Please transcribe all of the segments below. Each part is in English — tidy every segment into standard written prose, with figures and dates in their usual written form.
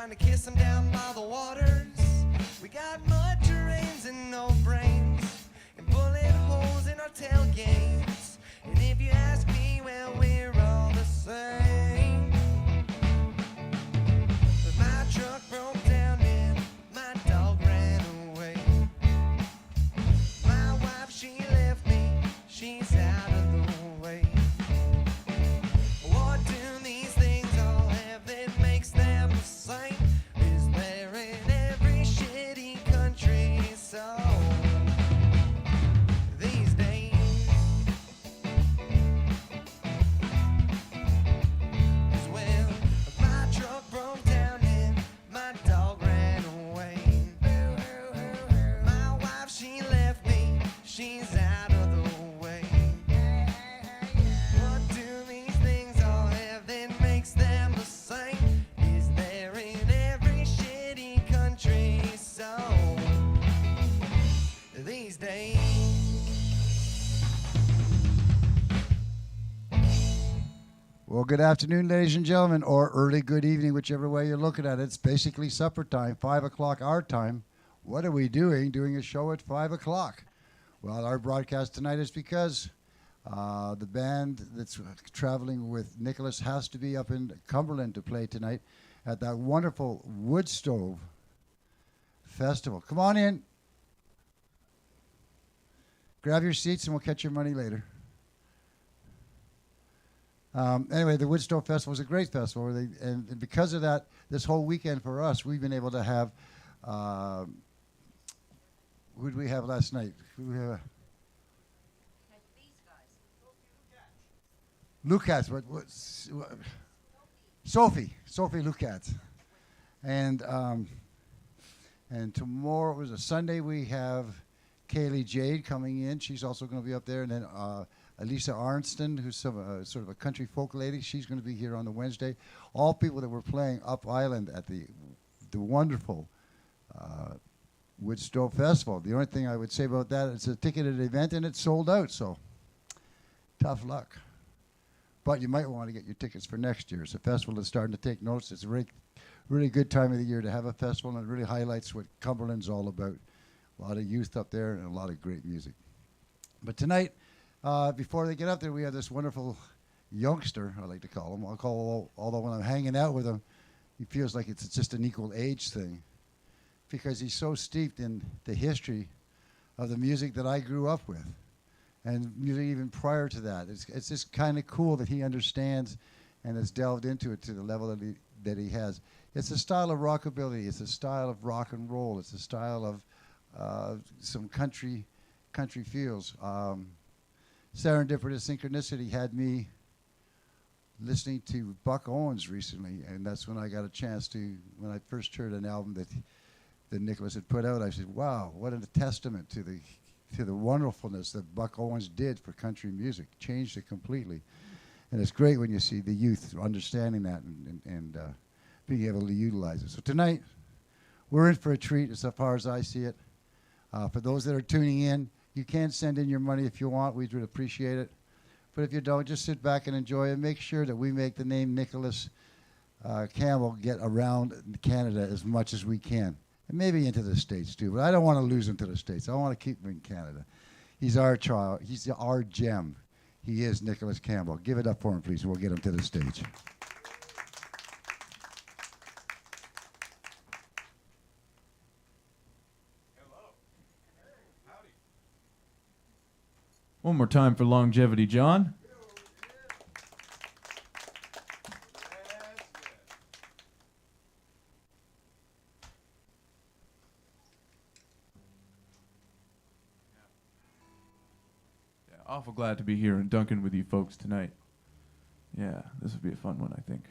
trying to kiss them down by the waters. We got mud terrains and no brains, and bullet holes in our tailgates. And if you ask me, well, we're all the same. But my truck broke down and my dog ran away. My wife, she left me, she's out of the way. What do these things all have that makes them the same? Is there in every shitty country so these days? As well, my truck broke down and my dog ran away. My wife, she left me, she's out of the way. What do these things all have that makes them the same? Is there in every shitty country so these days? Well, good afternoon, ladies and gentlemen, or early good evening, whichever way you're looking at it. It's basically supper time, 5 o'clock our time. What are we doing a show at 5 o'clock? Well, our broadcast tonight is because the band that's traveling with Nicholas has to be up in Cumberland to play tonight at that wonderful Wood Stove Festival. Come on in. Grab your seats and we'll catch your money later. Anyway, the Wood Stove Festival was a great festival, and because of that, this whole weekend for us, we've been able to have. Who did we have last night? Who did we have? Lucas. What? Sophie Lucas, and tomorrow was a Sunday. We have Kaylee Jade coming in. She's also going to be up there, and then Elisa Arnston, who's sort of a country folk lady. She's going to be here on the Wednesday. All people that were playing up island at the wonderful Wood Stove Festival. The only thing I would say about that, it's a ticketed event and it's sold out, so tough luck. But you might want to get your tickets for next year. It's a festival that's starting to take notice. It's a really good time of the year to have a festival, and it really highlights what Cumberland's all about. A lot of youth up there and a lot of great music. But tonight, before they get up there, we have this wonderful youngster, I like to call him. Although when I'm hanging out with him, he feels like it's just an equal age thing, because he's so steeped in the history of the music that I grew up with, and music even prior to that. It's just kind of cool that he understands and has delved into it to the level that he has. It's a style of rockabilly. It's a style of rock and roll. It's a style of some country feels. Serendipitous synchronicity had me listening to Buck Owens recently, and that's when I got a chance to, when I first heard an album that Nicholas had put out, I said, wow, what a testament to the wonderfulness that Buck Owens did for country music. Changed it completely. And it's great when you see the youth understanding that and being able to utilize it. So tonight, we're in for a treat as far as I see it. For those that are tuning in, you can send in your money if you want. We'd really appreciate it. But if you don't, just sit back and enjoy it. Make sure that we make the name Nicholas Campbell get around Canada as much as we can. And maybe into the States too. But I don't want to lose him to the States. I want to keep him in Canada. He's our child. He's our gem. He is Nicholas Campbell. Give it up for him, please, and we'll get him to the stage. One more time for longevity, John. Yeah, awful glad to be here in Duncan with you folks tonight. Yeah, this will be a fun one, I think.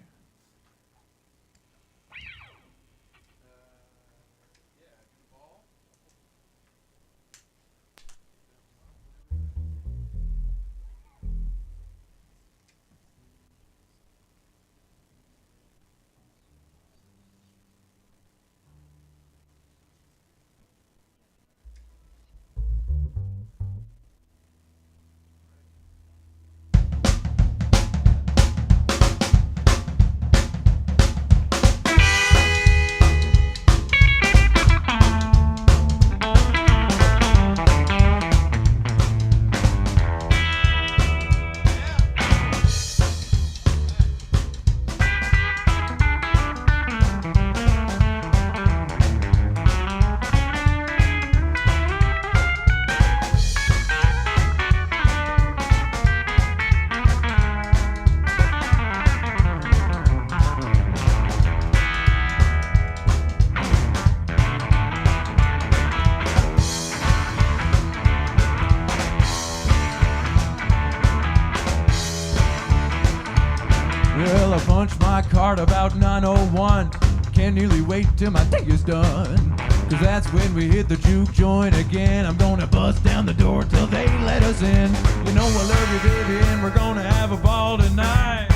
I'll punch my card about 9:01. Can't nearly wait till my day is done. Cause that's when we hit the juke joint again. I'm gonna bust down the door till they let us in. You know I love you, baby, and we're gonna have a ball tonight.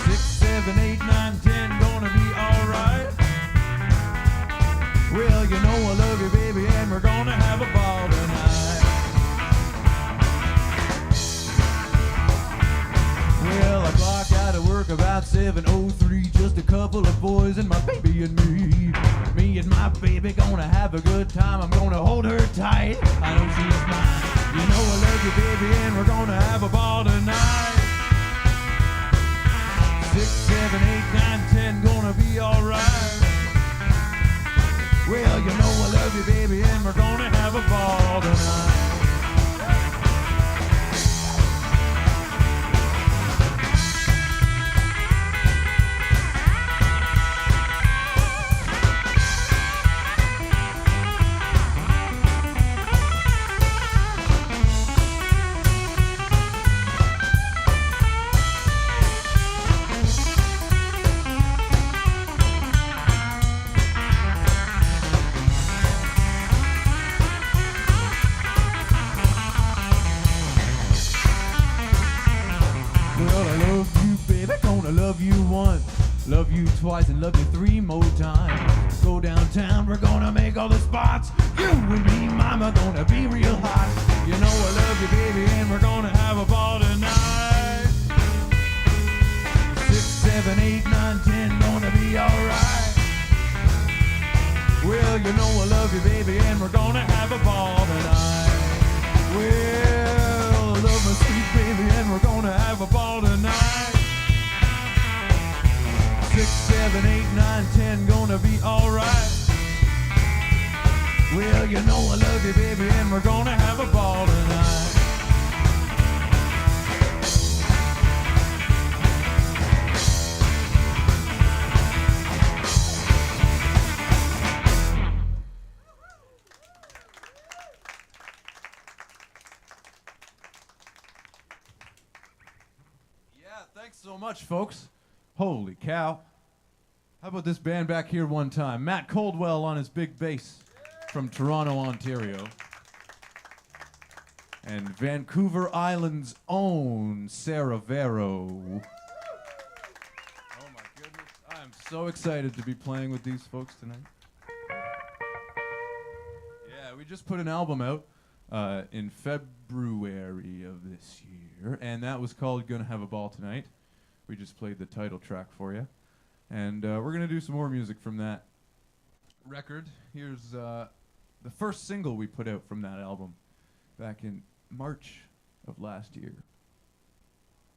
6, 7, 8, 9, 10, gonna be alright. Well, you know I love you, baby, and we're gonna have a ball tonight. Well, I clock out of work about 7:03. Just a couple of boys and my baby and me. Me and my baby gonna have a good time. I'm gonna hold her tight. I know she's mine. You know I love you, baby, and we're gonna have a ball tonight. 6, 7, 8, 9, 10, gonna be alright. Well, you know I love you, baby, and we're gonna have a ball tonight. Love you once, love you twice, and love you 3 more times. Go downtown, we're gonna make all the spots. You and me, mama, gonna be real hot. You know I love you, baby, and we're gonna have a ball tonight. 6, 7, 8, 9, 10, gonna be alright. Well, you know I love you, baby, and we're gonna have a ball tonight. Well, I love my sweet baby, and we're gonna have a ball tonight. 6, 7, 8, 9, 10, gonna be alright. Well, you know I love you, baby, and we're gonna have a ball tonight. Yeah, thanks so much, folks. Holy cow. How about this band back here one time? Matt Coldwell on his big bass from Toronto, Ontario. And Vancouver Island's own Sarah Vero. Oh my goodness. I am so excited to be playing with these folks tonight. Yeah, we just put an album out in February of this year, and that was called Gonna Have a Ball Tonight. We just played the title track for you. And we're going to do some more music from that record. Here's the first single we put out from that album back in March of last year.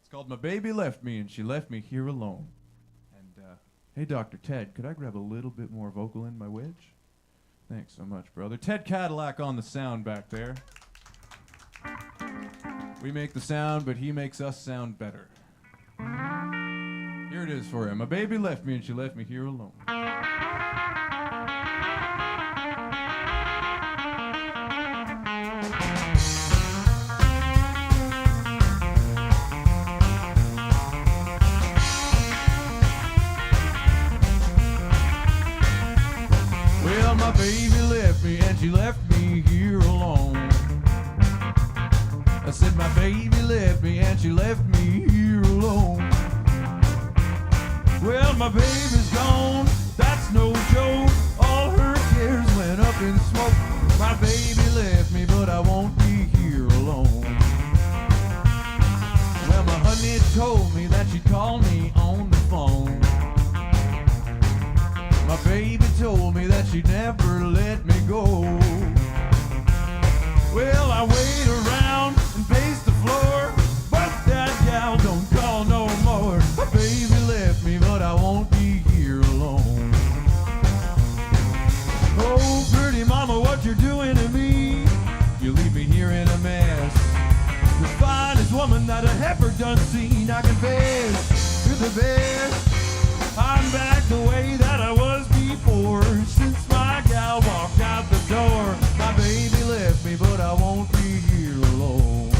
It's called My Baby Left Me, and She Left Me Here Alone. And hey, Dr. Ted, could I grab a little bit more vocal in my wedge? Thanks so much, brother. Ted Cadillac on the sound back there. We make the sound, but he makes us sound better. Here it is for him. My baby left me and she left me here alone. Well, my baby left me and she left me here alone. I said my baby left me and she left me here alone. Well, my baby's gone, that's no joke. All her cares went up in smoke. My baby left me, but I won't be here alone. Well, my honey told me that she'd call me on the phone. My baby told me that she'd never let me go. Well, I wait around and pace the floor, but that gal don't call no more. My baby left me, but I won't be here alone. Oh, pretty mama, what you're doing to me? You leave me here in a mess. The finest woman that I ever done seen, I confess, you're the best. I'm back the way that I was before, since my gal walked out the door. My baby left me, but I won't be here alone.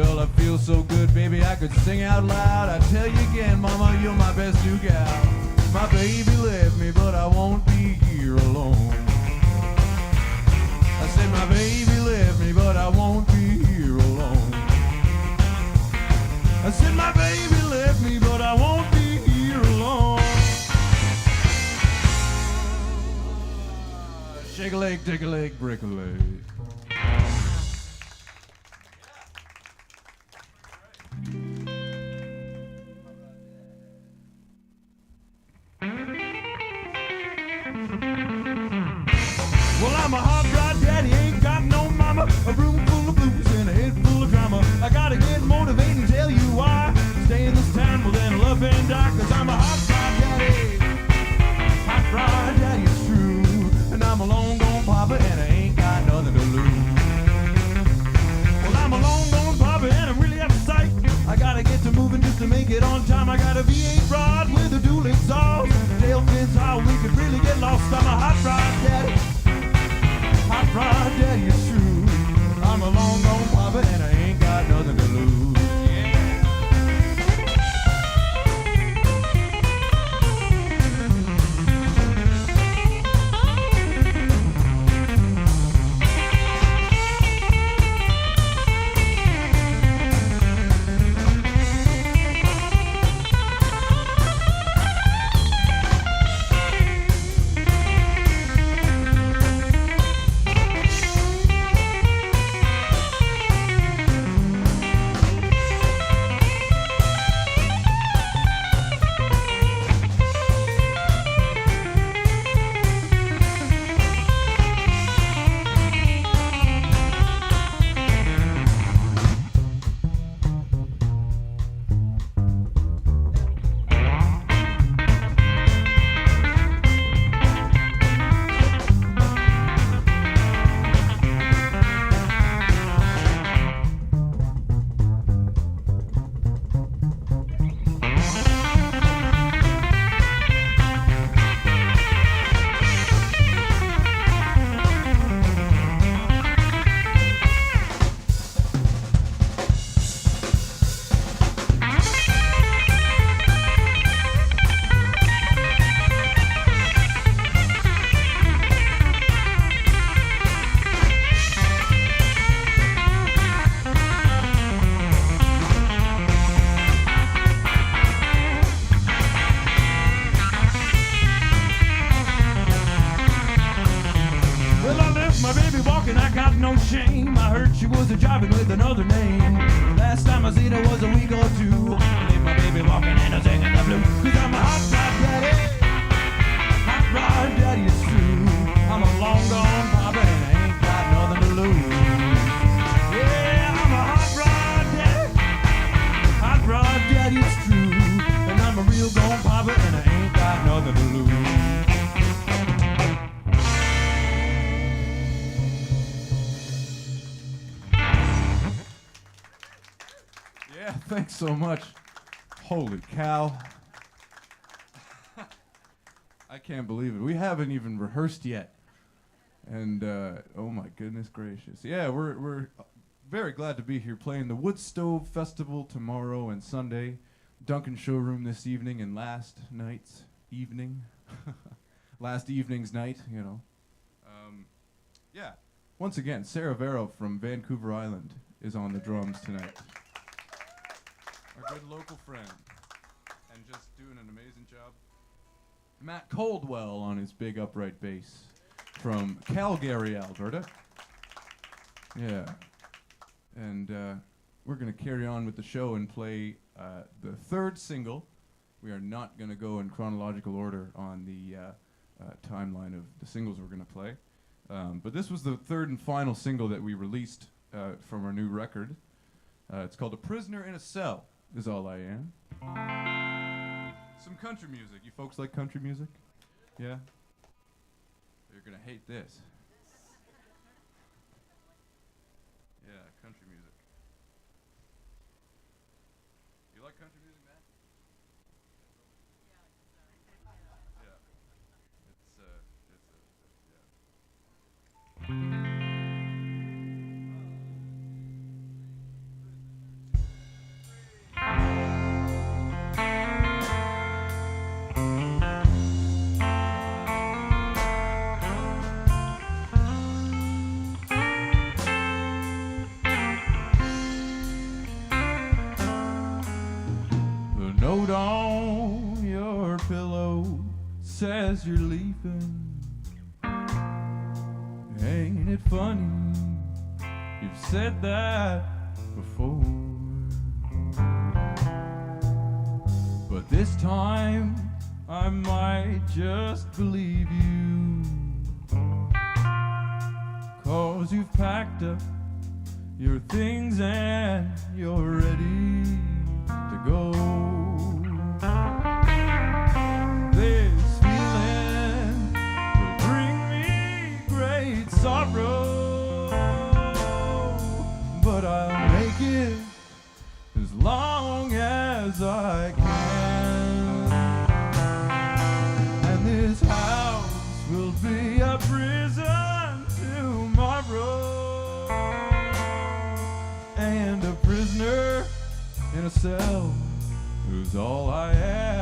Well, I feel so good, baby, I could sing out loud. I tell you again, mama, you're my best new gal. My baby left me, but I won't be here alone. I said my baby left me, but I won't be here alone. I said my baby left me, but I won't be here alone. Shake a leg, take a leg, break a leg. Well, I'm a hot rod daddy, ain't got no mama. A room full of blues and a head full of drama. I gotta get motivated and tell you why. Stay in this town, well then love and die. Cause I'm a hot rod daddy. Hot rod daddy, it's true. And I'm a long gone papa and I ain't got nothing to lose. Well, I'm a long gone papa and I'm really out of sight. I gotta get to moving just to make it on time. I got a V8 rod with a dual exhaust. Tail fits how we could really get lost. I'm a hot rod daddy. Hot rod daddy, it's true. I'm a long gone papa and I ain't got nothing to lose. No shame, I heard she was a jobbing with another name. Last time I seen her was a week or two. Leave my baby walking and I'm singing the blues. Cause I'm a hot rod daddy. Hot rod daddy, it's true. I'm a long gone papa and I ain't got nothing to lose. Yeah, I'm a hot rod daddy. Hot rod daddy, it's true. And I'm a real gone papa and I ain't got nothing to lose. Yeah, thanks so much. Holy cow. I can't believe it. We haven't even rehearsed yet. And, oh my goodness gracious. Yeah, we're very glad to be here playing the Wood Stove Festival tomorrow and Sunday. Duncan Showroom this evening and last night's evening. Last evening's night, you know. Yeah, once again, Sarah Vero from Vancouver Island is on the drums tonight. Our good local friend, and just doing an amazing job. Matt Coldwell on his big upright bass from Calgary, Alberta. Yeah, and we're gonna carry on with the show and play the third single. We are not gonna go in chronological order on the timeline of the singles we're gonna play, but this was the third and final single that we released from our new record. It's called "A Prisoner in a Cell." Is all I am. Some country music. You folks like country music? Yeah? You're gonna hate this. Yeah, country music. You like country music, Matt? Yeah. Yeah. note on your pillow says you're leaving. Ain't it funny? You've said that before. But this time I might just believe you. 'Cause you've packed up your things and you're ready to go. This feeling will bring me great sorrow, but I'll make it as long as I can. And this house will be a prison tomorrow, and a prisoner in a cell is all I have.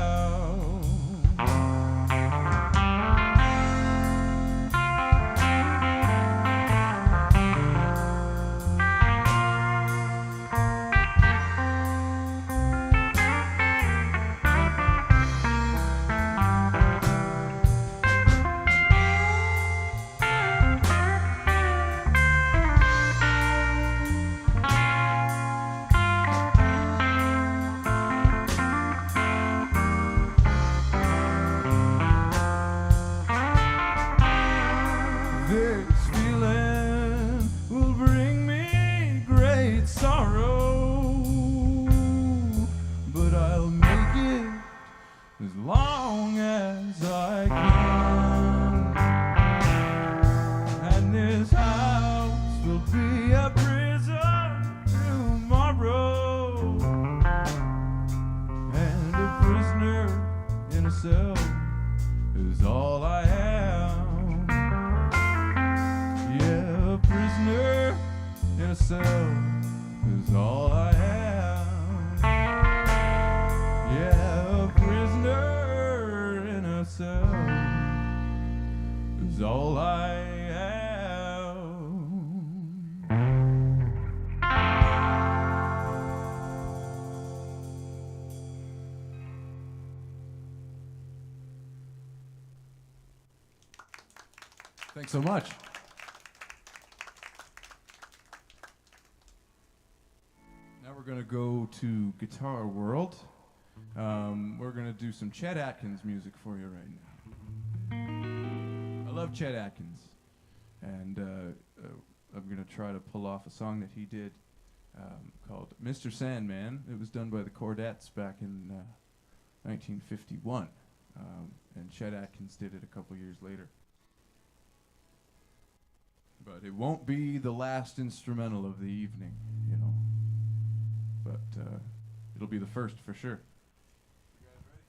Is all I am. Yeah, a prisoner in a cell is all I am. Yeah, a prisoner in a cell is all I am. Thanks so much. Now we're going to go to Guitar World. We're going to do some Chet Atkins music for you right now. I love Chet Atkins, and I'm going to try to pull off a song that he did called Mr. Sandman. It was done by the Chordettes back in 1951, and Chet Atkins did it a couple years later. But it won't be the last instrumental of the evening, you know. But it'll be the first for sure. You guys ready?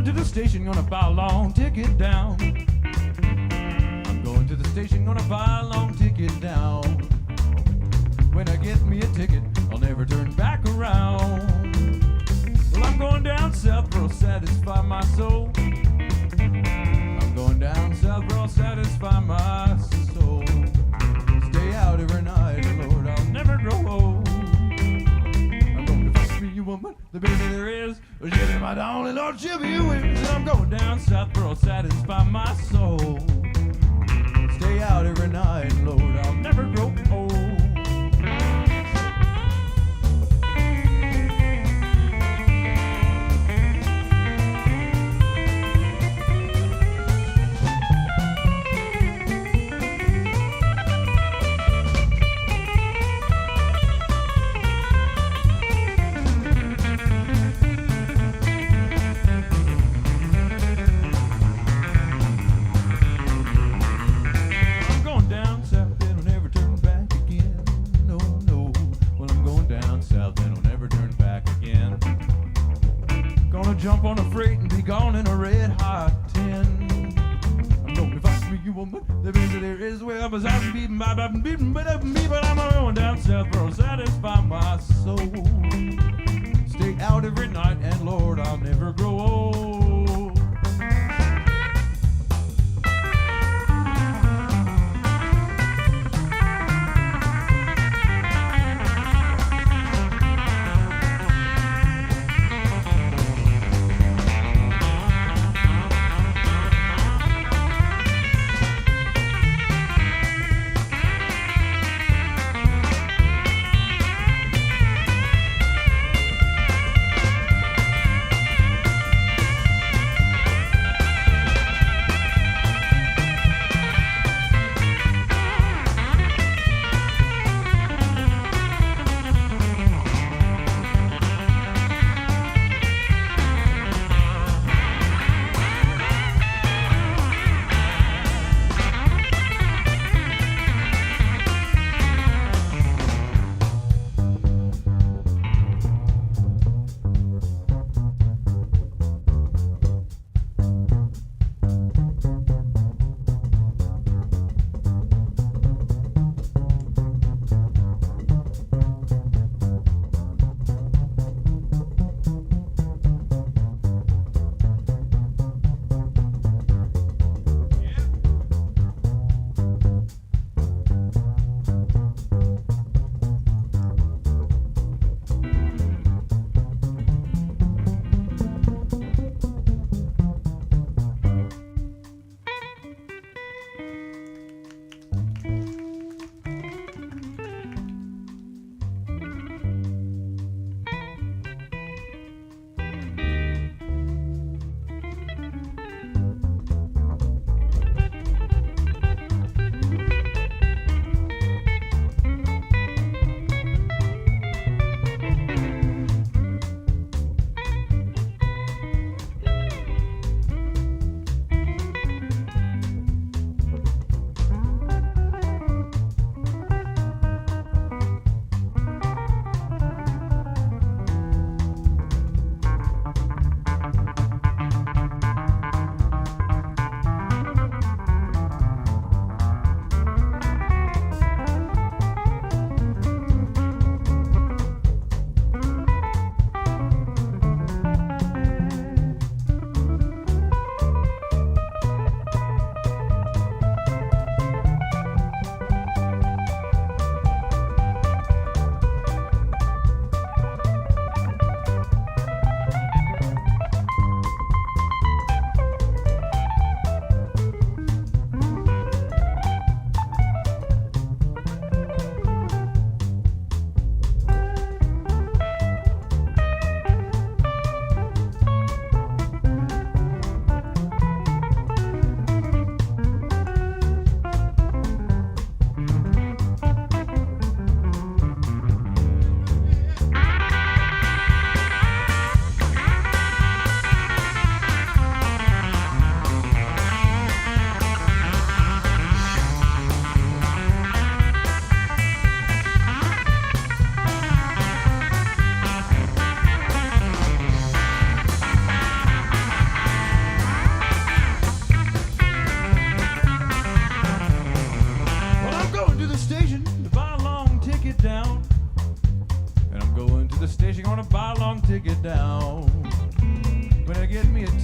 to the station, gonna buy a long ticket down. I'm going to the station, gonna buy a long ticket down. When I get me a ticket, I'll never turn back around. Well, I'm going down south where I'll satisfy my soul. I'm going down south where I'll satisfy my soul. Stay out every night, Lord, I'll never grow old. I'm going to find me a woman, the baby there is. She'll be my darling, Lord, she'll be with. I'm going down south where I'll satisfy my soul. Stay out every night, Lord, I'll never grow old. Jump on a freight and be gone in a red hot 10. I'm going to find me a woman, the baby there is well, but I'm beating, but I'm going down south where I'll satisfy my soul. Stay out every night, and Lord, I'll never grow old.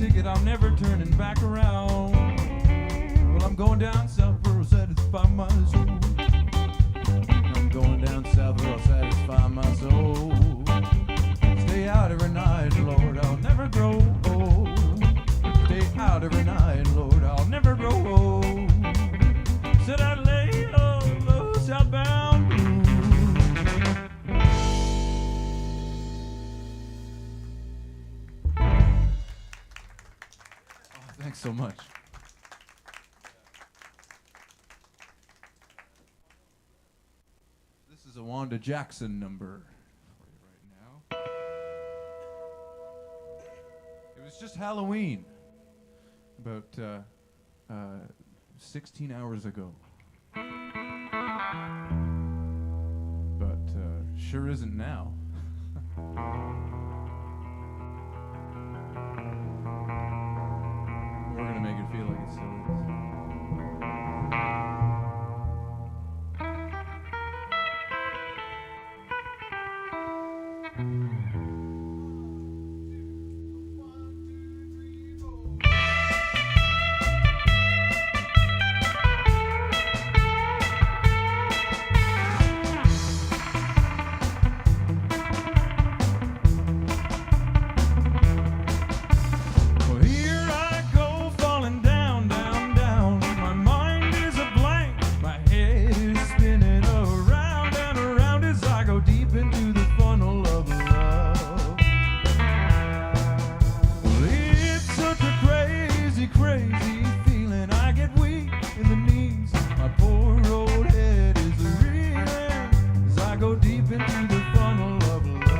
ticket, I'm never turning back around. Well, I'm going down south where I'll satisfy my soul. I'm going down south where I'll satisfy my soul. Stay out every night, Lord, I'll never grow old. Stay out every night, Lord, I'll never grow old. Said I'd lay low, southbound blues. Oh, thanks so much. This is a Wanda Jackson number for you right now. It was just Halloween about 16 hours ago. But sure isn't now. We're gonna make it feel like it still is. Well, here I go falling down, down, down. My mind is a blank, my head is spinning around and around as I go deep into the funnel of love. Well, it's such a crazy, crazy feeling. I get weak in the knees, my poor old head is reeling as I go deep into the funnel of love.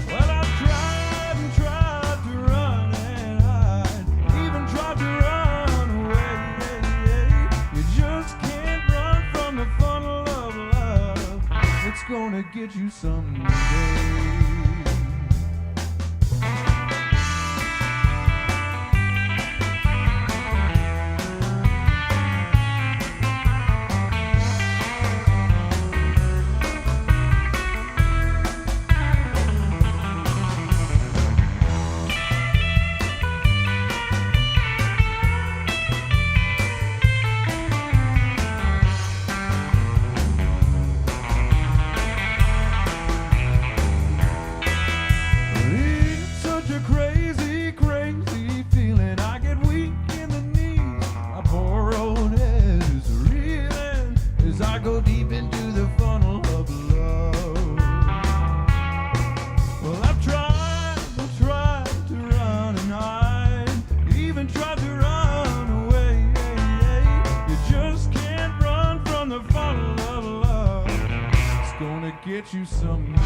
Well, I've tried and tried to run and hide, even tried to run away. You just can't run from the funnel of love. It's gonna get you someday. It's such a crazy, crazy feeling. I get weak in the knees. My poor old head is reeling as I go deep into the funnel of love. Well, I've tried and tried to run and hide, even tried to run away. You just can't run from the funnel of love. It's gonna get you someday.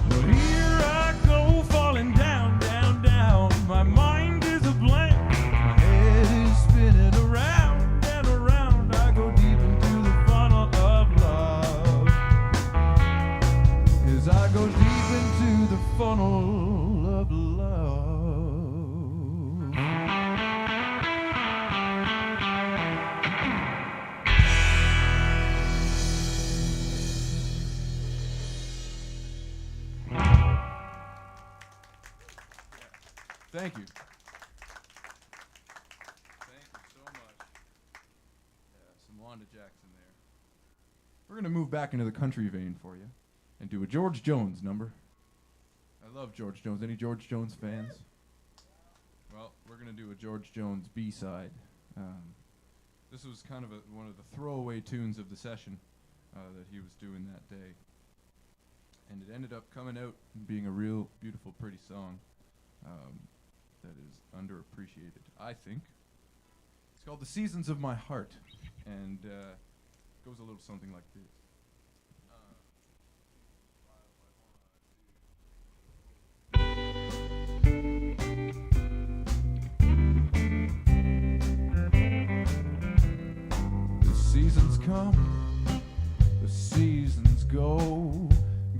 Well, here I go falling down, down, down. My mind is a blank, my head is spinning around and around. I go deep into the funnel of love as I go deep into the funnel of love. Thank you. Thank you so much. Yeah, some Wanda Jackson there. We're going to move back into the country vein for you and do a George Jones number. I love George Jones. Any George Jones fans? Well, we're going to do a George Jones B-side. This was kind of one of the throwaway tunes of the session that he was doing that day. And it ended up coming out and being a real beautiful, pretty song that is underappreciated, I think. It's called The Seasons of My Heart, and goes a little something like this. come, the seasons go.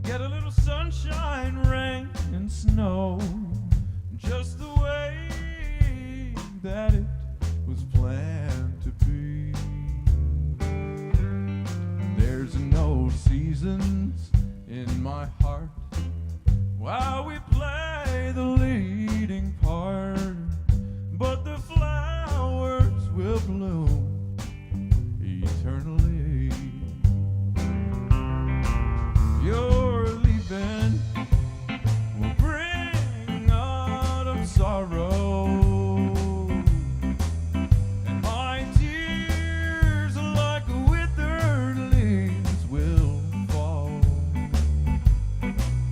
Get a little sunshine, rain, and snow, just the way that it was planned to be. There's no seasons in my heart while we play the leading part, but the flowers will bloom eternally. Your leaving will bring autumn sorrow, and my tears like withered leaves will fall.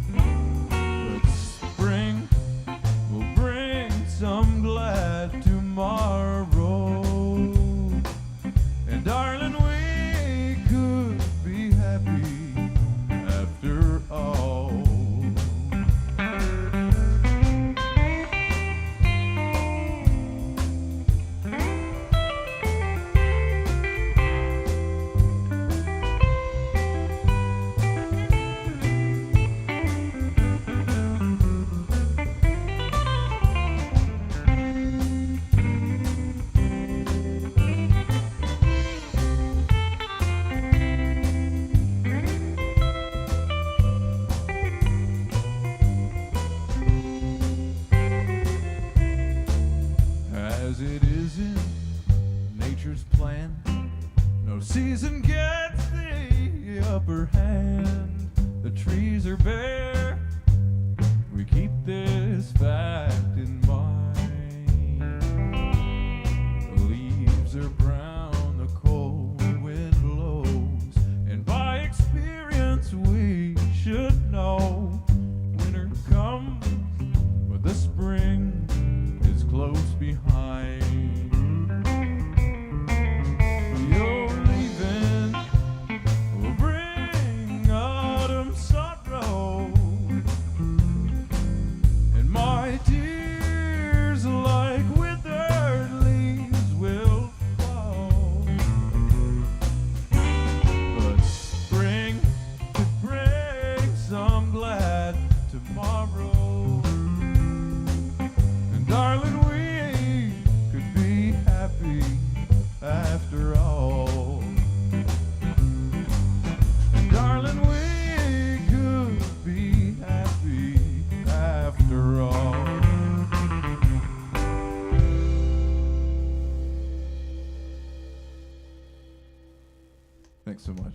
But spring will bring some glad tomorrow, and darling, we could be happy after all. As it is in nature's plan, no season gets the upper hand. The trees are bare, we keep this fact in mind. The leaves are brown, the cold wind blows, and by experience we should know winter comes, but the spring is close behind. Your leaving will bring autumn sorrow, and my tears like withered leaves will fall. But spring could bring some glad tomorrow, and darling, we could be happy after all. And darling, we could be happy after all. Thanks so much.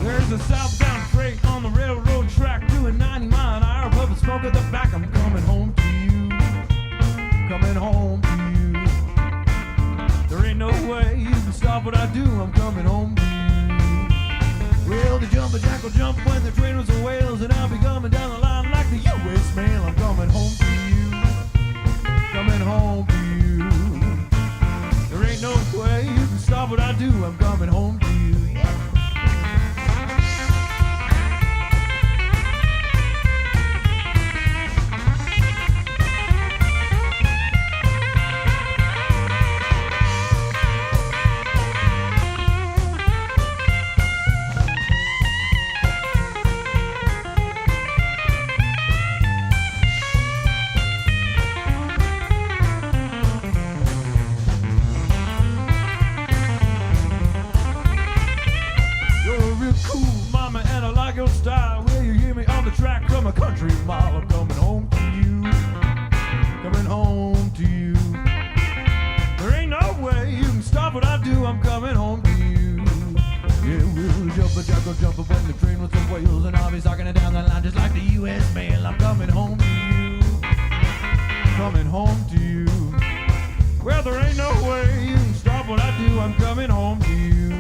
There's a southbound freight on the railroad track doing 90-mile-an-hour puff and smoke at the back. I'm coming home to you, coming home to you. There ain't no way you can stop what I do. I'm coming home to you. Well, the jumper jack will jump when the train was a whales, and I'll be coming down the line like the U.S. mail. I'm coming home to you, coming home to you. There ain't no way you can stop what I do. I'm coming home to you. Your style, will you hear me on the track from a country mile? I'm coming home to you, coming home to you. There ain't no way you can stop what I do. I'm coming home to you. Yeah, we'll jump a jackal jumper when the train with some wheels, and I'll be sucking it down the line just like the U.S. mail. I'm coming home to you, coming home to you. Well, there ain't no way you can stop what I do. I'm coming home to you.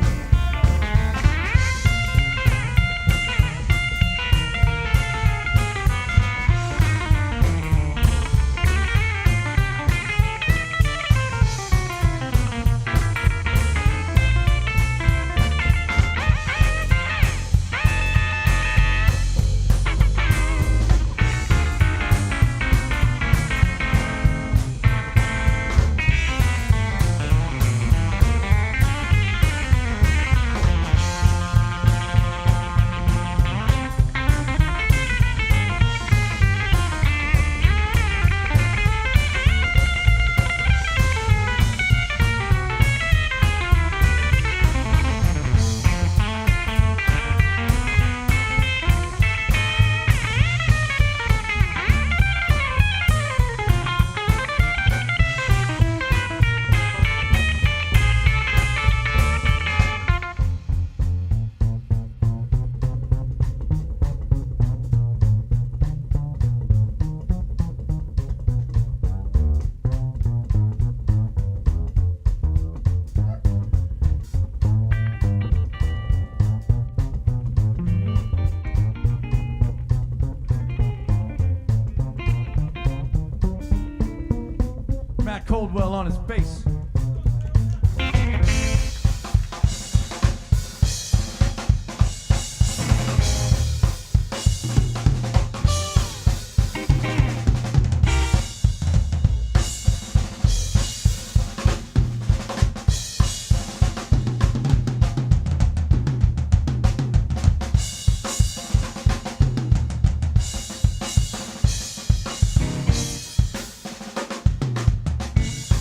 Matt Coldwell on his bass.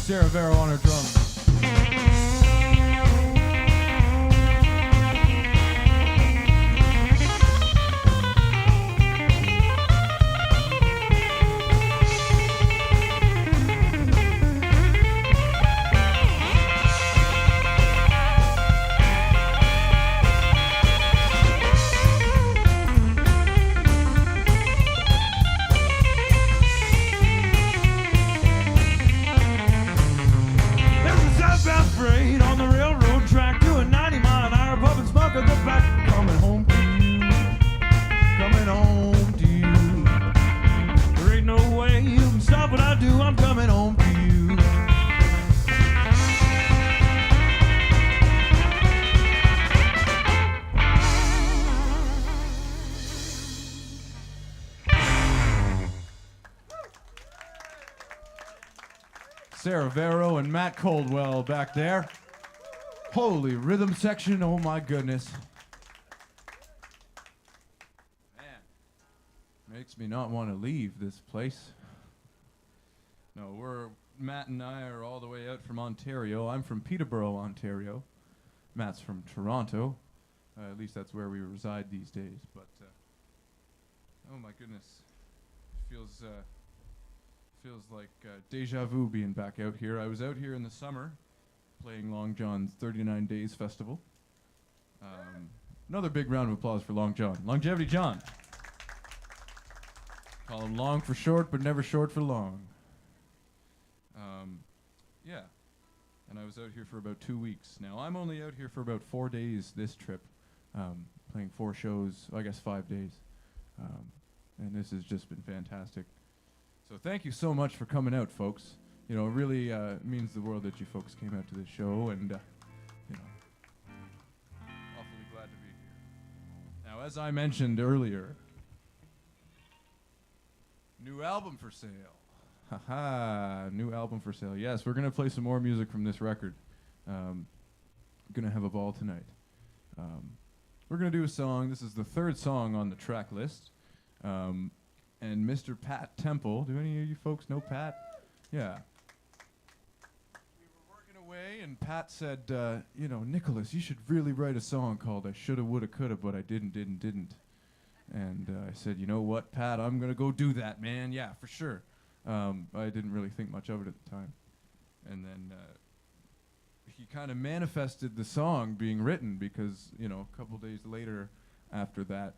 Sarah Vero on her drums. There's a southbound freight on the railroad track doing 90-mile-an-hour puffing smoke at the back. Coming home to you, coming home to you. There ain't no way you can stop what I do. I'm coming home to you. Sarah Vero and Matt Coldwell back there. Holy rhythm section, oh my goodness. Man, makes me not want to leave this place. No, Matt and I are all the way out from Ontario. I'm from Peterborough, Ontario. Matt's from Toronto. At least that's where we reside these days. But, oh my goodness. Feels like deja vu being back out here. I was out here in the summer playing Long John's 39 Days Festival. Another big round of applause for Long John. Longevity John. Call him long for short, but never short for long. Yeah. And I was out here for about 2 weeks. Now, I'm only out here for about 4 days this trip, playing 4 shows, I guess 5 days. And this has just been fantastic. So thank you so much for coming out, folks. You know, it really means the world that you folks came out to this show, and, you know, awfully glad to be here. Now, as I mentioned earlier, new album for sale. Haha, new album for sale. Yes, we're going to play some more music from this record. Going to have a ball tonight. We're going to do a song. This is the 3rd song on the track list. And Mr. Pat Temple. Do any of you folks know Pat? Yeah. We were working away, and Pat said, you know, Nicholas, you should really write a song called I Shoulda, Woulda, Coulda, but I didn't. And I said, you know what, Pat, I'm going to go do that, man. Yeah, for sure. I didn't really think much of it at the time. And then he kind of manifested the song being written because, you know, a couple days later after that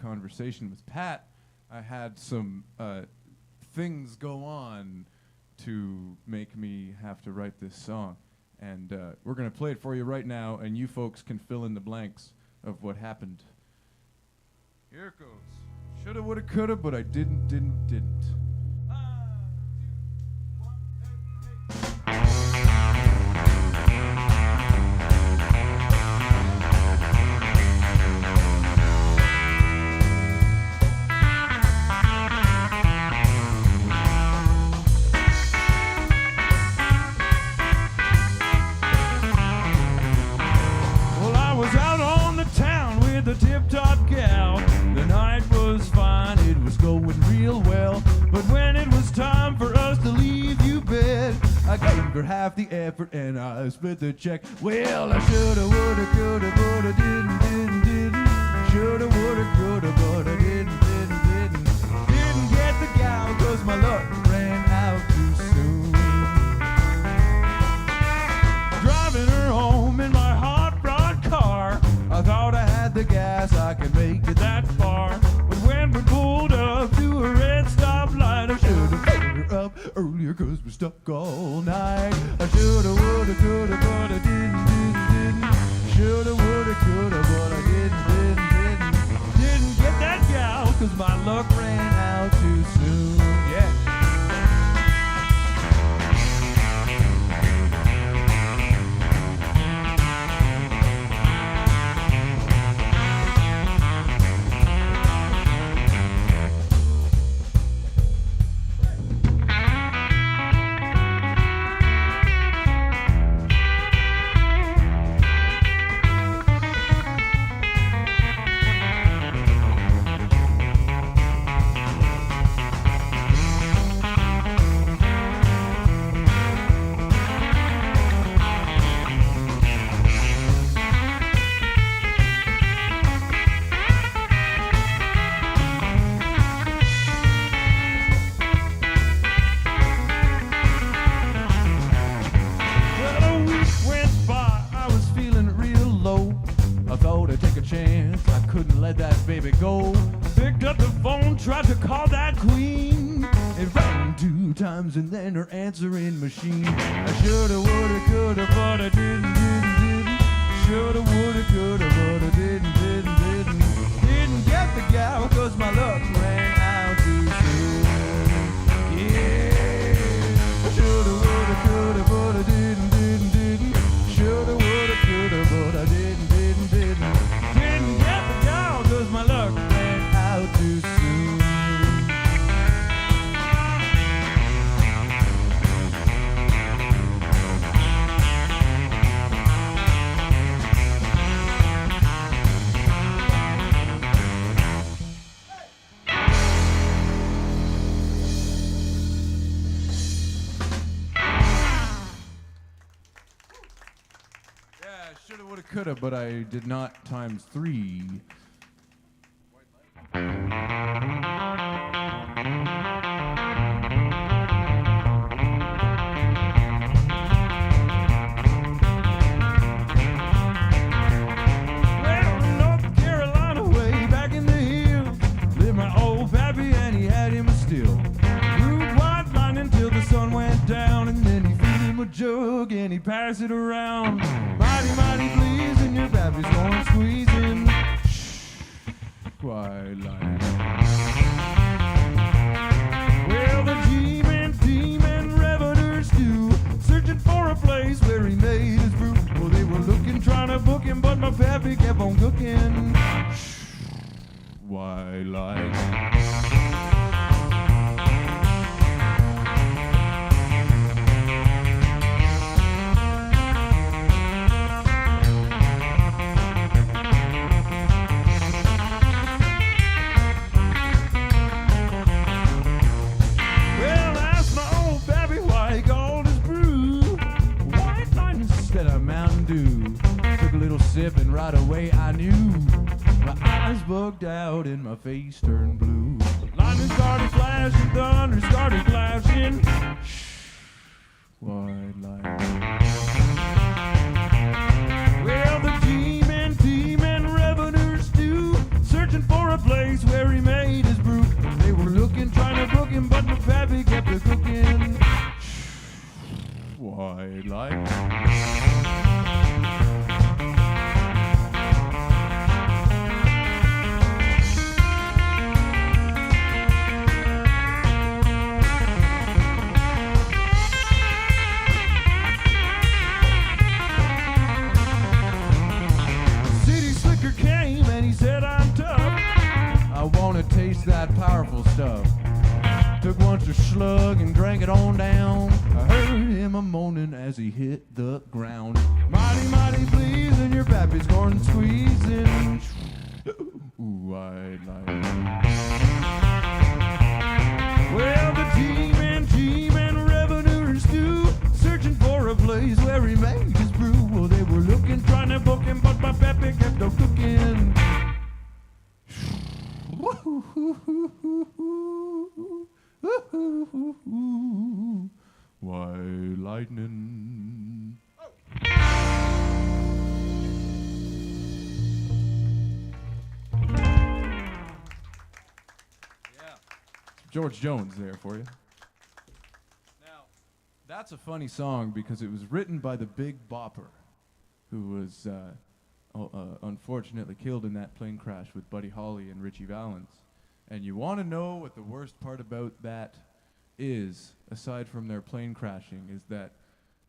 conversation with Pat, I had some things go on to make me have to write this song. And we're going to play it for you right now, and you folks can fill in the blanks of what happened. Here it goes. Shoulda, woulda, coulda, but I didn't. Well, I was out on the town with a tip-top gal. The night was fine, it was going real well. But when it was time for us to leave you bed, I gave her half the effort and I split the check. Well, I shoulda, woulda, coulda, but I didn't. Shoulda, woulda, coulda, but I didn't. Didn't get the gal 'cause my luck ran out too soon. Driving her home in my hot rod car, I thought I had the gas, I could make it that far. But when we pulled up to a red stoplight, I should've picked her up earlier 'cause we're stuck all night. I shoulda, woulda, coulda, but I didn't. Shoulda, woulda, coulda, but I didn't. Didn't get that gal 'cause my luck ran out too soon. Yeah. baby, go. Picked up the phone, tried to call that queen. It rang 2 times and then her answering machine. I shoulda, woulda, coulda, but I didn't. Shoulda, woulda, coulda, but I didn't. Didn't get the gal 'cause my luck ran out too soon. Yeah. Shoulda, woulda, coulda, but I didn't. Shoulda, woulda, coulda, but I didn't. Didn't get the gal 'cause my luck ran out too soon. Shoulda, woulda, coulda, but I did not times 3. Well, in North Carolina, way back in the hills, lived my old pappy and he had him a still. Brewed white lightning till the sun went down, and then he filled him a jug and he passed it around. Mighty, mighty pleasing, your pappy's going squeezing. Twilight. Well, the G-men revenues too, searching for a place where he made his brew. Well, they were looking, trying to book him, but my pappy kept on cooking. Twilight. Well, asked my old pappy why he called his brew White Lightning instead of Mountain Dew. Took a little sip and right away I knew. My eyes bugged out and my face turned blue. Lightning started flashing, thunder started flashing. Twilight. Well, the G-men revenues too, searching for a place where he made his brew. They were looking, trying to book him, but my pappy kept a cooking. Twilight. City slicker came and he said, I'm tough. I wanna taste that powerful stuff. Took one slug and drank it on down. I heard him a moaning as he hit the ground. Mighty, mighty pleasing, your pappy's going squeezing. Ooh, I like. Well, the G-men revenuers too, searching for a place where he made his brew. Well, they were looking, trying to book him, but my pappy kept on cooking. Why lightning? George Jones there for you. Now, that's a funny song because it was written by the Big Bopper, who was unfortunately killed in that plane crash with Buddy Holly and Richie Valens. And you want to know what the worst part about that is, aside from their plane crashing, is that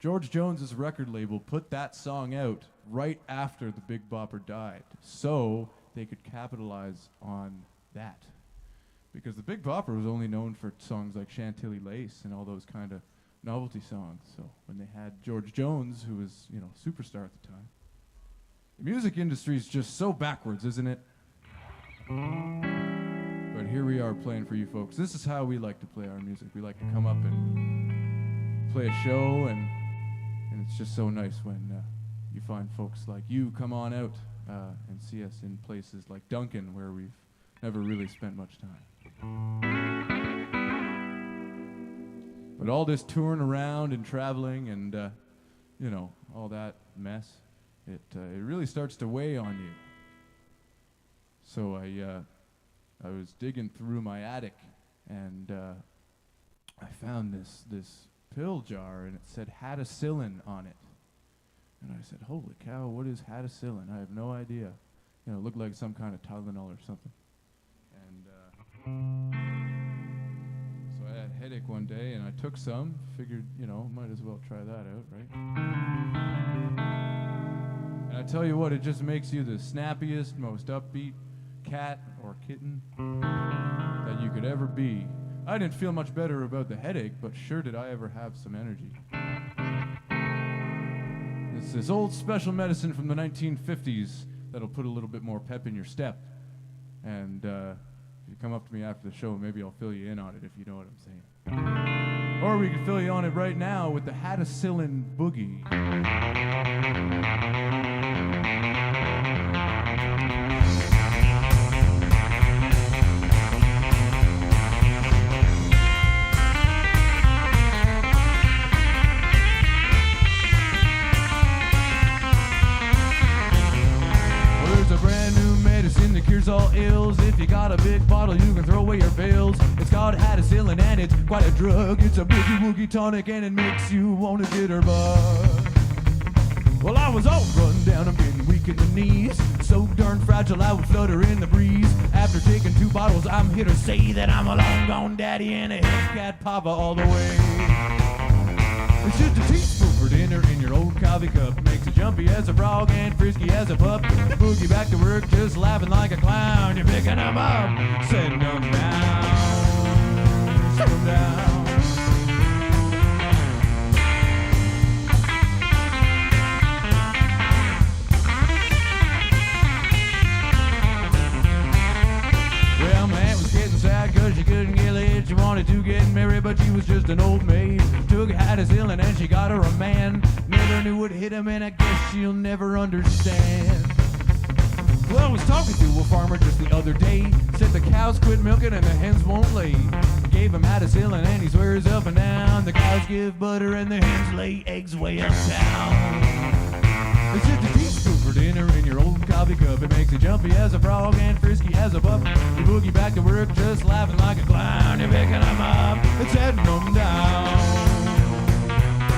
George Jones's record label put that song out right after the Big Bopper died, so they could capitalize on that. Because the Big Bopper was only known for songs like Chantilly Lace and all those kind of novelty songs. So when they had George Jones, who was, you know, superstar at the time. The music industry is just so backwards, isn't it? But here we are playing for you folks. This is how we like to play our music. We like to come up and play a show, and it's just so nice when you find folks like you come on out and see us in places like Duncan, where we've never really spent much time. But all this touring around and traveling and, you know, all that mess, it really starts to weigh on you. So I was digging through my attic, and I found this pill jar, and it said hadacillin on it. And I said, holy cow, what is hadacillin? I have no idea. You know, it looked like some kind of Tylenol or something. And so I had a headache one day, and I took some, figured, you know, might as well try that out, right? And I tell you what, it just makes you the snappiest, most upbeat cat or kitten that you could ever be. I didn't feel much better about the headache, but sure did I ever have some energy. It's this old special medicine from the 1950s that'll put a little bit more pep in your step. And if you come up to me after the show, maybe I'll fill you in on it, if you know what I'm saying. Or we can fill you on it right now with the hadacillin boogie. All ills. If you got a big bottle, you can throw away your pills. It's called hadacillin and it's quite a drug. It's a boogie woogie tonic and it makes you want to get her bug. Well, I was all run down and getting weak in the knees, so darn fragile I would flutter in the breeze. After taking 2 bottles, I'm here to say that I'm a long gone daddy and a head cat papa all the way. It's just a teaspoon for dinner in your old coffee cup. Makes you jumpy as a frog and frisky as a pup. Boogie back to work, just laughing like a clown. You're picking them up, setting them down, set them down. Well, man was getting sad cause she couldn't get laid. She wanted to get married, but she was just an old maid. Took hadacillin and she got her a man. Never knew what hit him, and I guess she'll never understand. Well, I was talking to a farmer just the other day. Said the cows quit milking and the hens won't lay. Gave him hadacillin and he swears up and down. The cows give butter and the hens lay eggs way uptown. It's just a teaspoon for dinner in your old coffee cup. It makes you jumpy as a frog and frisky as a pup. You boogie back to work just laughing like a clown. You're picking them up and setting them down,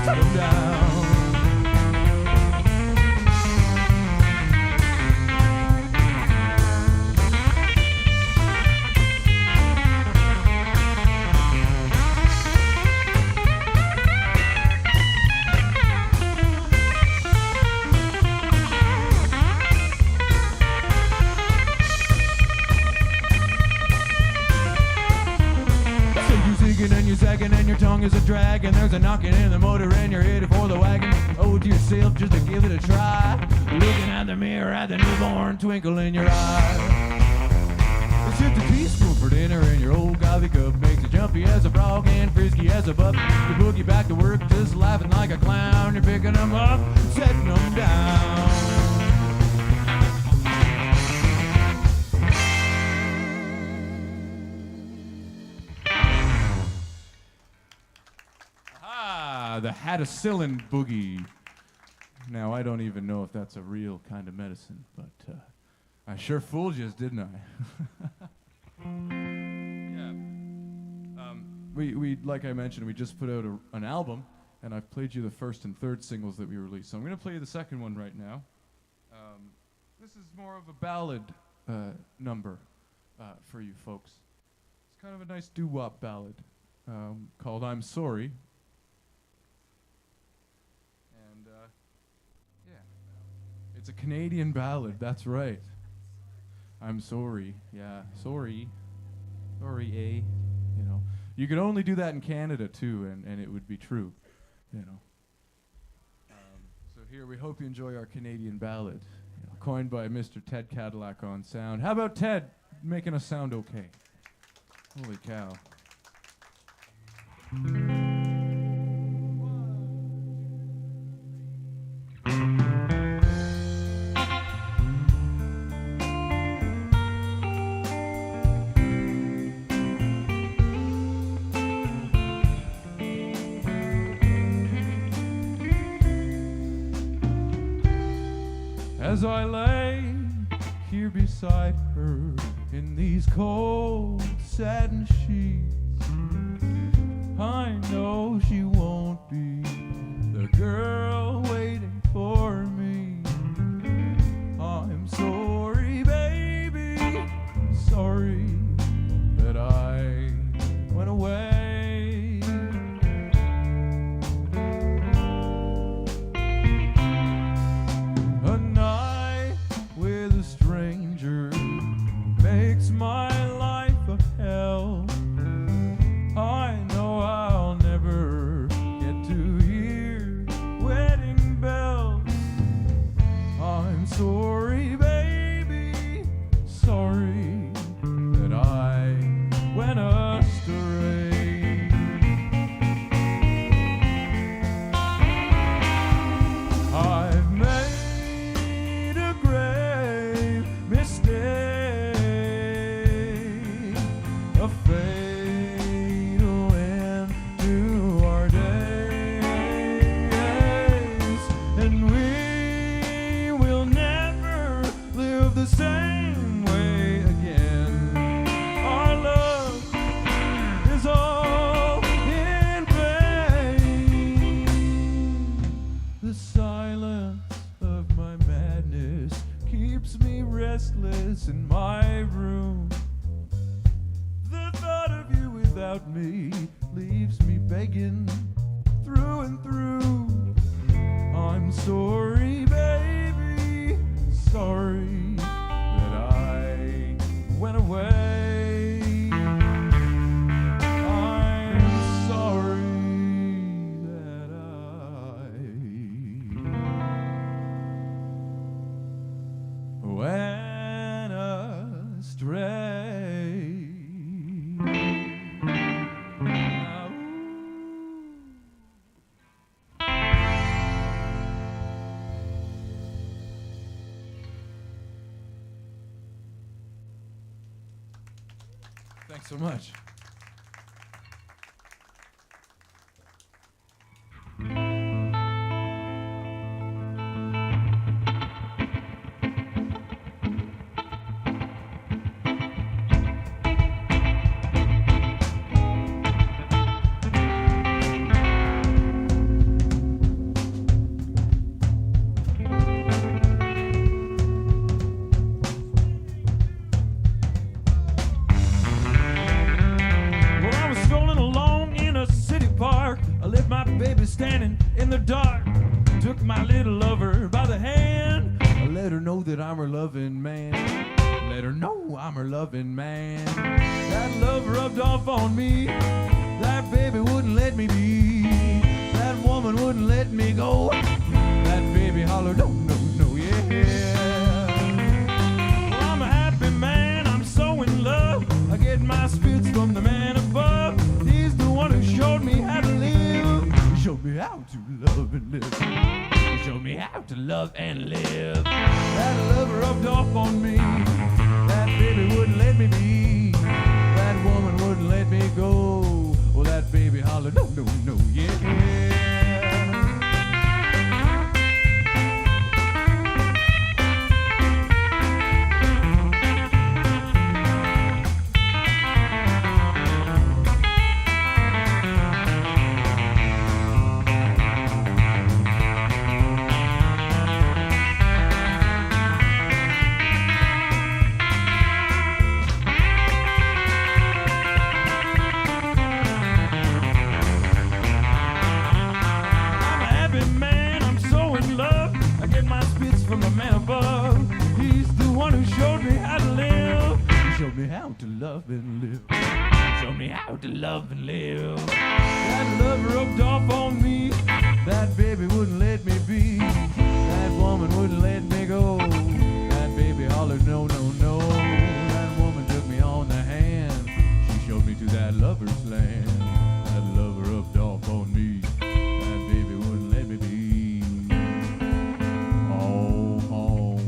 setting them down. And you're sagging and your tongue is a drag, and there's a knocking in the motor and you're headed for the wagon. Owe it to yourself just to give it a try. Looking at the mirror at the newborn twinkle in your eye. It's just a teaspoon for dinner in your old coffee cup. Makes you jumpy as a frog and frisky as a pup. You boogie back to work just laughing like a clown. You're picking them up, setting them down. The hadacillin boogie. Now, I don't even know if that's a real kind of medicine, but I sure fooled you, didn't I? Yeah. We like I mentioned, we just put out an album, and I've played you the first and third singles that we released. So I'm going to play you the second one right now. This is more of a ballad number for you folks. It's kind of a nice doo-wop ballad called I'm Sorry. It's a Canadian ballad, that's right. I'm sorry, yeah, sorry. Sorry, eh? You know, you could only do that in Canada too, and it would be true, you know. So here, we hope you enjoy our Canadian ballad, you know, coined by Mr. Ted Cadillac on sound. How about Ted making us sound okay? Holy cow. As I lay here here beside her in these cold satin sheets. I know she won't be the girl waiting for me. I'm sorry, baby, sorry that I went away. A night with a stranger makes my life a hell. I know I'll never get to hear wedding bells. I'm sorry, baby, sorry that I went astray. I've made a grave mistake, a fatal end to our days, and we will never live the same way again. Our love is all in vain. The silence of my madness keeps me restless in my room. The thought of you without me leaves me begging through and through. I'm sorry, baby, sorry that I went away. I'm sorry that I went astray. Thanks so much. Well, I was strolling along in a city park. I left my baby standing in the dark. Took my little lover by the hand. I let her know that I'm her loving man. Let her know I'm her loving man. That love rubbed off on me. That baby wouldn't let me be. That woman wouldn't let me go. That baby hollered, no, no, no, yeah. Well, I'm a happy man, I'm so in love. I get my spits from the man above. He's the one who showed me how to live. He showed me how to love and live. He showed me how to love and live. That love rubbed off on me. That baby wouldn't let me be. That woman wouldn't let me go. Well, that baby hollered, no, no, no, yeah. I'm a happy man, I'm so in love. I get my spits from the man above. He's the one who showed me how to live. He showed me how to love and live. He showed me how to love and live. That love rubbed off on me. That baby wouldn't let me be. That woman wouldn't let me go. That baby hollered, no, no, no. That woman took me on the hand. She showed me to that lover's land. That love rubbed off on me. That baby wouldn't let me be. Oh, oh.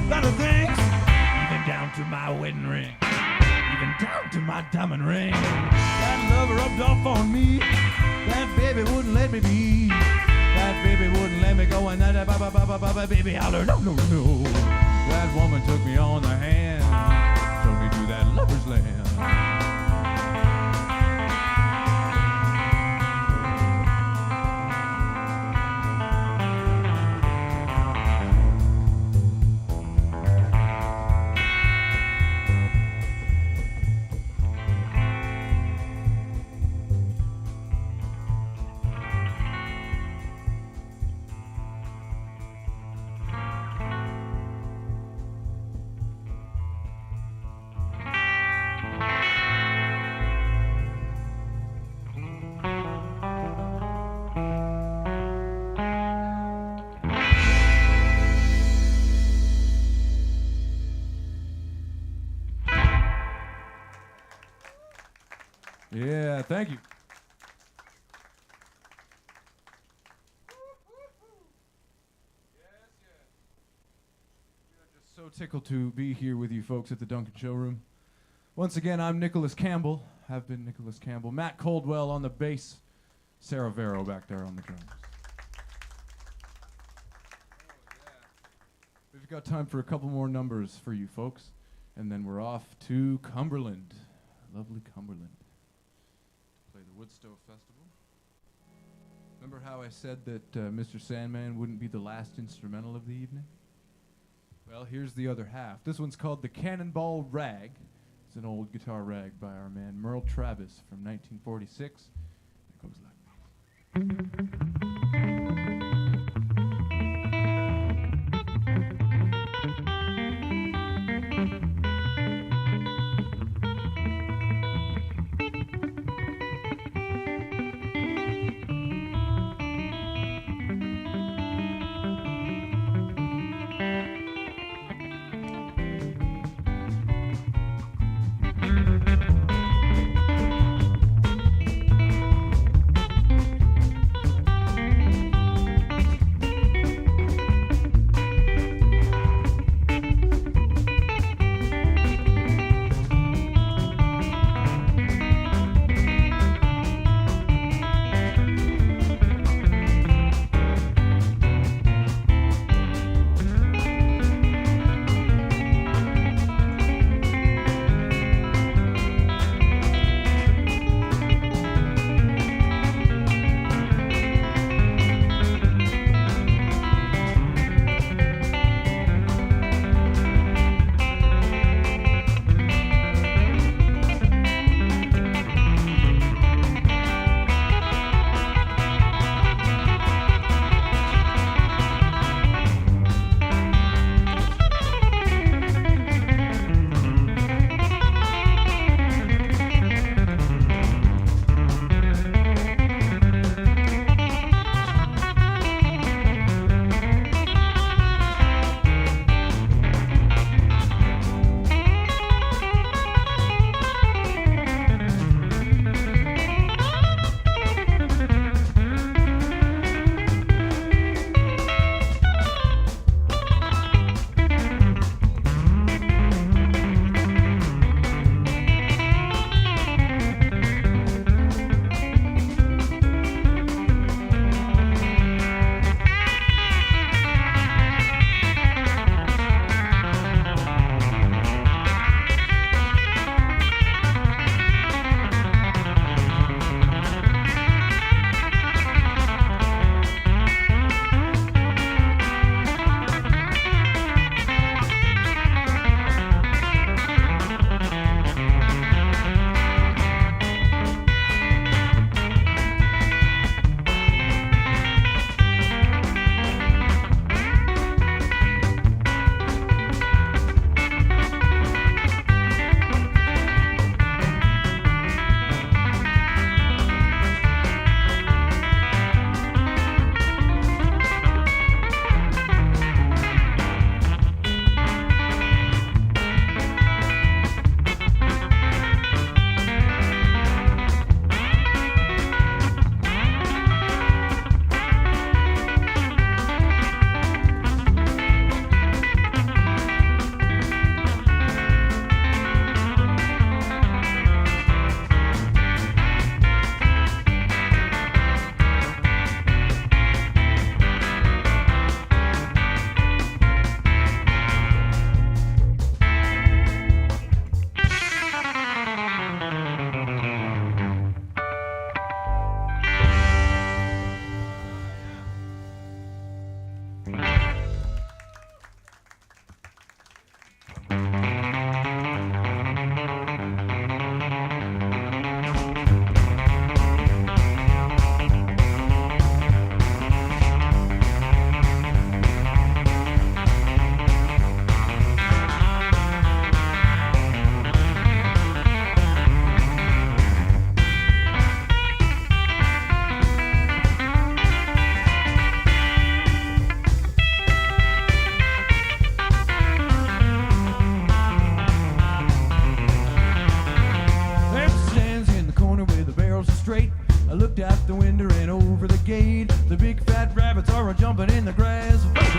lot of things, even down to my wedding ring, even down to my diamond ring. That lover rubbed off on me. That baby wouldn't let me be. That baby wouldn't let me go, and that baby hollered, no, no, no. That woman took me on the hand, showed me to that lover's land. Yeah, thank you. We are just so tickled to be here with you folks at the Duncan Showroom. Once again, I'm Nicholas Campbell. Have been Nicholas Campbell. Matt Coldwell on the bass. Sarah Vero back there on the drums. We've got time for a couple more numbers for you folks, and then we're off to Cumberland. Lovely Cumberland. Play the Woodstow Festival. Remember how I said that Mr. Sandman wouldn't be the last instrumental of the evening? Well, here's the other half. This one's called the Cannonball Rag. It's an old guitar rag by our man Merle Travis from 1946. It goes like this.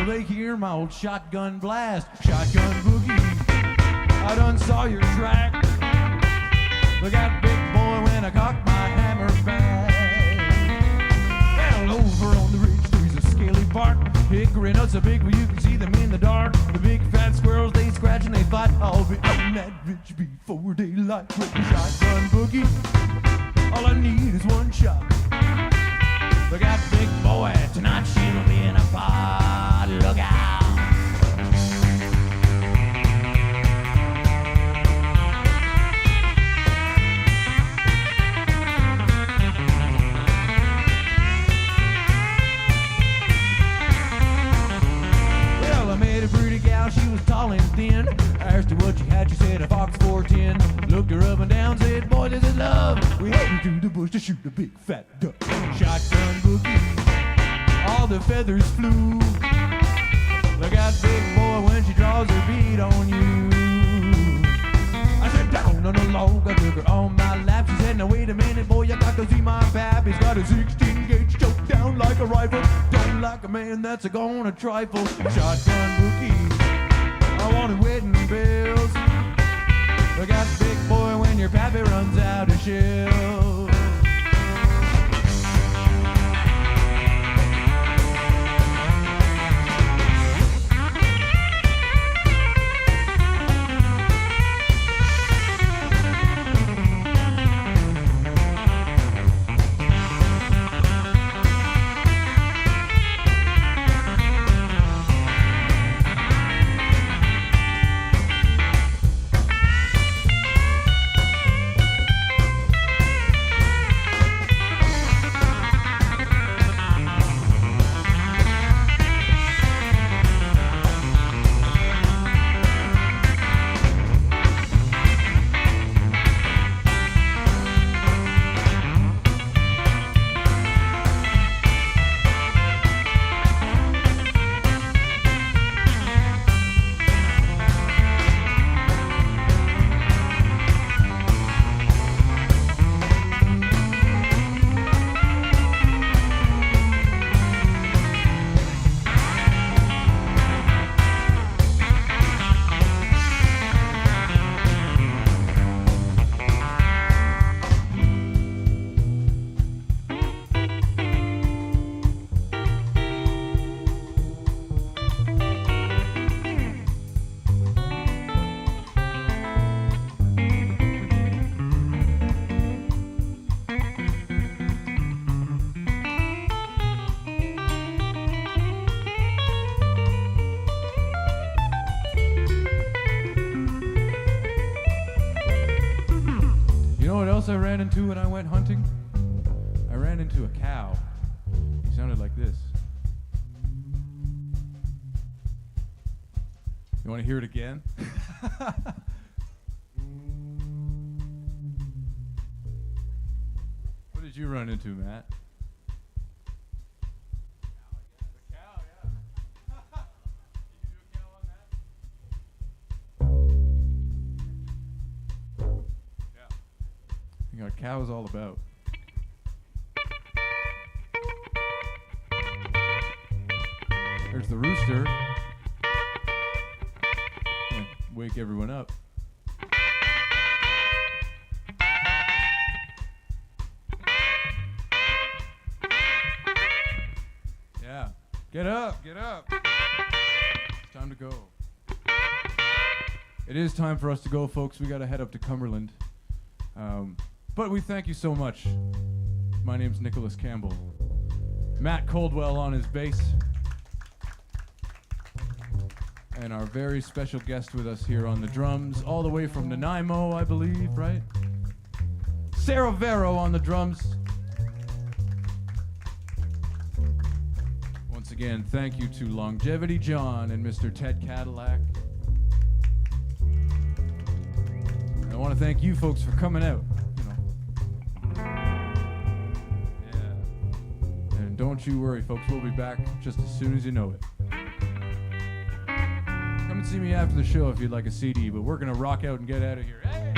they hear my old shotgun blast. Shotgun boogie, I done saw your track. Look out, big boy, when I cock my hammer back. Well, over on the ridge there's a scaly bark. Hickory nuts are big, but you can see them in the dark. The big fat squirrels, they scratch and they fight. I'll be on that ridge before daylight with the shotgun boogie. All I need is one shot. Look out, big boy, tonight she'll be in a pot. Look out. Well, I met a pretty gal, she was tall and thin. I asked her what she had, she said a Fox 410. Looked her up and down, said, boy, this is love. We headed to the bush to shoot a big fat duck. Shotgun boogie, all the feathers flew. Look out, big boy, when she draws her bead on you. I sat down on a log, I took her on my lap. She said, now wait a minute, boy, I got to see my pap. He's got a 16-gauge choked down like a rifle. Done like a man that's a gonna trifle. Shotgun boogie, I wanted wedding bells. Look out, big boy, when your pappy runs out of shells. I ran into when I went hunting? I ran into a cow. He sounded like this. You want to hear it again? What did you run into, Matt? The cow, yeah. Can you do a cow on that? Yeah. You know what a cow is all about. There's the rooster. Wake everyone up. Yeah. Get up, get up. It's time to go. It is time for us to go, folks. We got to head up to Cumberland. But we thank you so much. My name's Nicholas Campbell. Matt Coldwell on his bass. And our very special guest with us here on the drums, all the way from Nanaimo, I believe, right? Sarah Vero on the drums. Once again, thank you to Longevity John and Mr. Ted Cadillac. And I want to thank you folks for coming out. Yeah. And don't you worry, folks, we'll be back just as soon as you know it. Come and see me after the show if you'd like a CD, but we're gonna rock out and get out of here. Hey!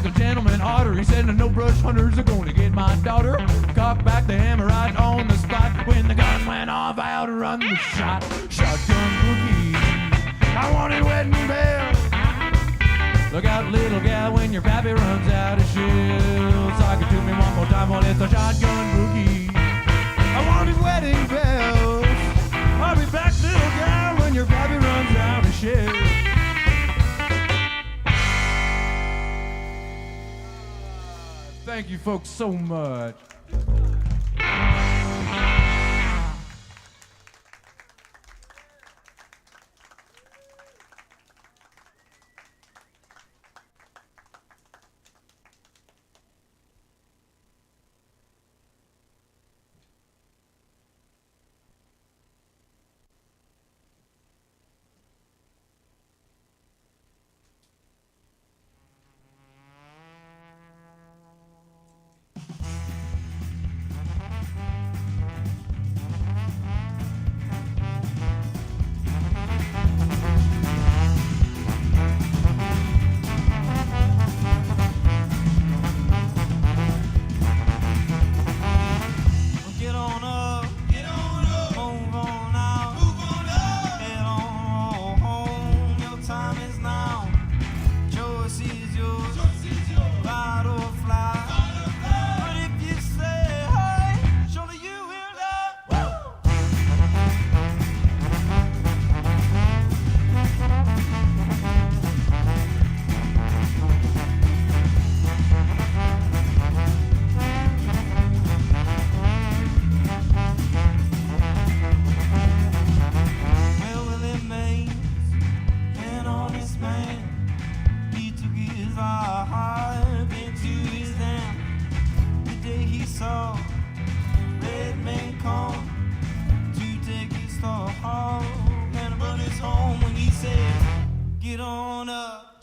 like a gentleman otter. He said, no brush hunters are going to get my daughter. Cocked back the hammer right on the spot. When the gun went off, out and run the shot. Shotgun boogie, I wanted wedding bells. Look out, little gal, when your pappy runs out of shells. Sock it to me one more time, well, it's a shotgun boogie. I wanted wedding bells. I'll be back, little gal, when your pappy runs out of shells. Thank you folks so much. Home and brought us home when he said, get on up.